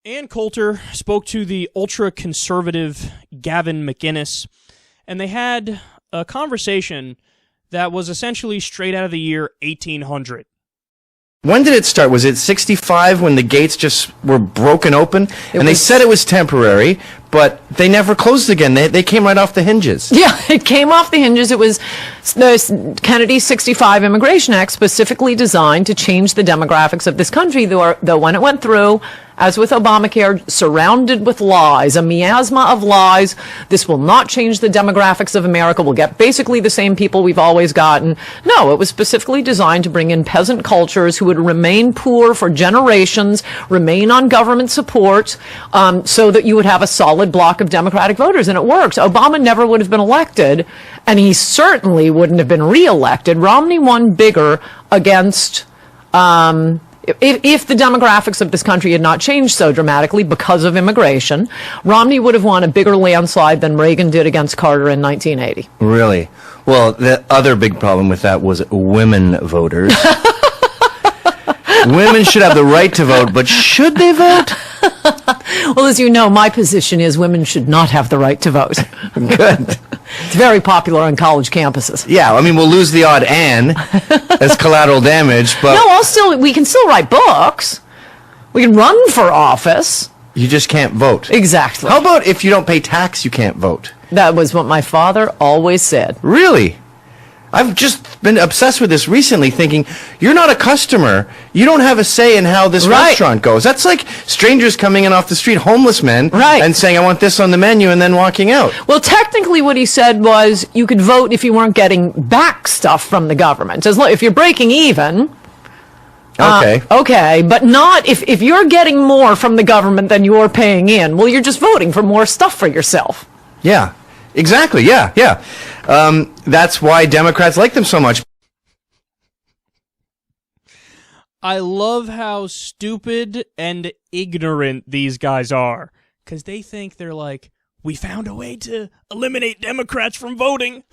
Ann Coulter spoke to the ultra-conservative Gavin McInnes, and they had a conversation that was essentially straight out of the year 1800. When did it start? Was it 65 when the gates just were broken open? They said it was temporary, but they never closed again. They came right off the hinges. Yeah, it came off the hinges. It was the Kennedy's 65 Immigration Act, specifically designed to change the demographics of this country, though when it went through, as with Obamacare, surrounded with lies, a miasma of lies. This will not change the demographics of America. We'll get basically the same people we've always gotten. No, it was specifically designed to bring in peasant cultures who would remain poor for generations, remain on government support, so that you would have a solid block of Democratic voters. And it worked. Obama never would have been elected, and he certainly wouldn't have been reelected. Romney won bigger against... If the demographics of this country had not changed so dramatically because of immigration, Romney would have won a bigger landslide than Reagan did against Carter in 1980. Really? Well, the other big problem with that was women voters. Women should have the right to vote, but should they vote? Well, as you know, my position is women should not have the right to vote. Good. It's very popular on college campuses. Yeah, I mean, we'll lose the odd Ann as collateral damage, but... No, we can still write books. We can run for office. You just can't vote. Exactly. How about if you don't pay tax, you can't vote? That was what my father always said. Really? I've just been obsessed with this recently, thinking, you're not a customer. You don't have a say in how this restaurant goes. That's like strangers coming in off the street, homeless men, and saying, I want this on the menu, and then walking out. Well, technically what he said was you could vote if you weren't getting back stuff from the government. If you're breaking even... Okay, but not if you're getting more from the government than you're paying in. Well, you're just voting for more stuff for yourself. Yeah. Exactly, yeah. That's why Democrats like them so much. I love how stupid and ignorant these guys are. Because they think they're like, we found a way to eliminate Democrats from voting.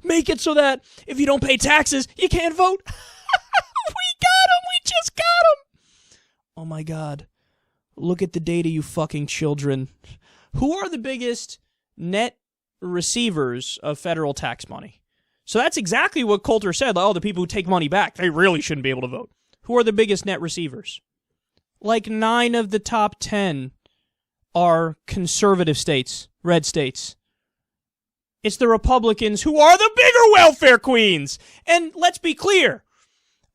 Make it so that if you don't pay taxes, you can't vote. We got them! We just got them! Oh my god. Look at the data, you fucking children. Who are the biggest net receivers of federal tax money? So that's exactly what Coulter said. Like, the people who take money back, they really shouldn't be able to vote. Who are the biggest net receivers? Like 9 of the top 10 are conservative states, red states. It's the Republicans who are the bigger welfare queens. And let's be clear.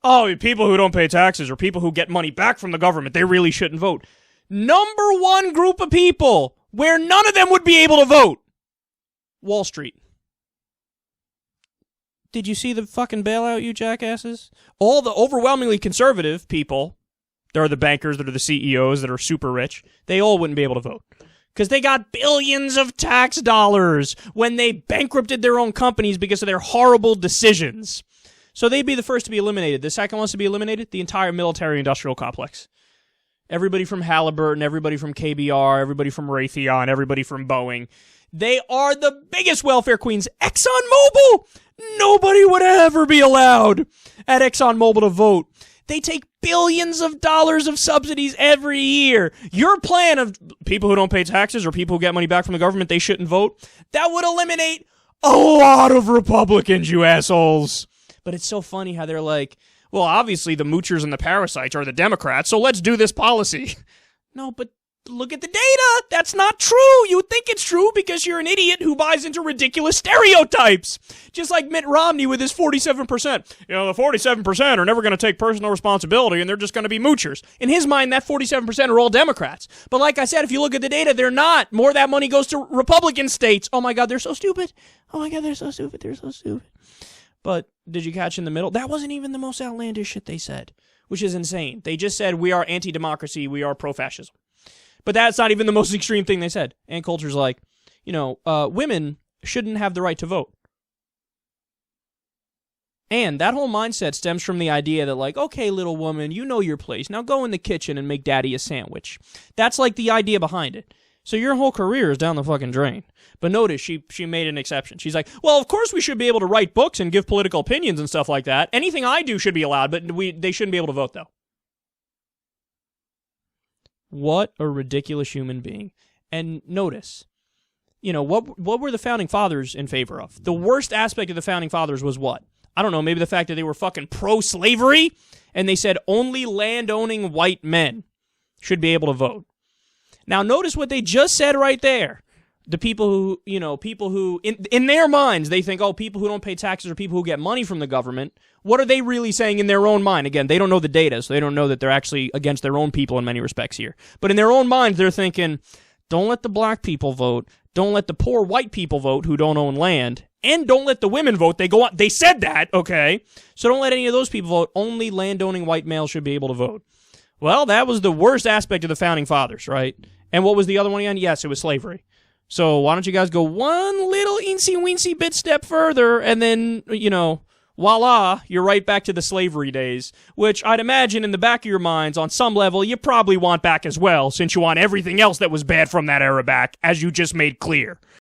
People who don't pay taxes or people who get money back from the government, they really shouldn't vote. Number one group of people where none of them would be able to vote. Wall Street. Did you see the fucking bailout, you jackasses? All the overwhelmingly conservative people, there are the bankers, that are the CEOs, that are super rich, they all wouldn't be able to vote. Because they got billions of tax dollars when they bankrupted their own companies because of their horrible decisions. So they'd be the first to be eliminated. The second one to be eliminated, the entire military-industrial complex. Everybody from Halliburton, everybody from KBR, everybody from Raytheon, everybody from Boeing. They are the biggest welfare queens. ExxonMobil! Nobody would ever be allowed at ExxonMobil to vote. They take billions of dollars of subsidies every year. Your plan of people who don't pay taxes or people who get money back from the government, they shouldn't vote, that would eliminate a lot of Republicans, you assholes. But it's so funny how they're like, well, obviously the moochers and the parasites are the Democrats, so let's do this policy. No, but look at the data. That's not true. You think it's true because you're an idiot who buys into ridiculous stereotypes. Just like Mitt Romney with his 47%. The 47% are never going to take personal responsibility and they're just going to be moochers. In his mind, that 47% are all Democrats. But like I said, if you look at the data, they're not. More of that money goes to Republican states. Oh my God, they're so stupid. Oh my God, they're so stupid. They're so stupid. But did you catch in the middle? That wasn't even the most outlandish shit they said, which is insane. They just said, we are anti-democracy, we are pro-fascism. But that's not even the most extreme thing they said. Ann Coulter's like, women shouldn't have the right to vote. And that whole mindset stems from the idea that, like, okay, little woman, you know your place. Now go in the kitchen and make daddy a sandwich. That's like the idea behind it. So your whole career is down the fucking drain. But notice she made an exception. She's like, well, of course we should be able to write books and give political opinions and stuff like that. Anything I do should be allowed, but they shouldn't be able to vote, though. What a ridiculous human being. And notice, what were the Founding Fathers in favor of? The worst aspect of the Founding Fathers was what? I don't know, maybe the fact that they were fucking pro-slavery, and they said only land-owning white men should be able to vote. Now, notice what they just said right there. The people who, in their minds, they think, people who don't pay taxes are people who get money from the government. What are they really saying in their own mind? Again, they don't know the data, so they don't know that they're actually against their own people in many respects here. But in their own minds, they're thinking, don't let the black people vote. Don't let the poor white people vote who don't own land. And don't let the women vote. They go on. They said that, okay? So don't let any of those people vote. Only land-owning white males should be able to vote. Well, that was the worst aspect of the Founding Fathers, right? And what was the other one again? Yes, it was slavery. So why don't you guys go one little eensy-weensy bit step further, and then, voila, you're right back to the slavery days, which I'd imagine in the back of your minds, on some level, you probably want back as well, since you want everything else that was bad from that era back, as you just made clear.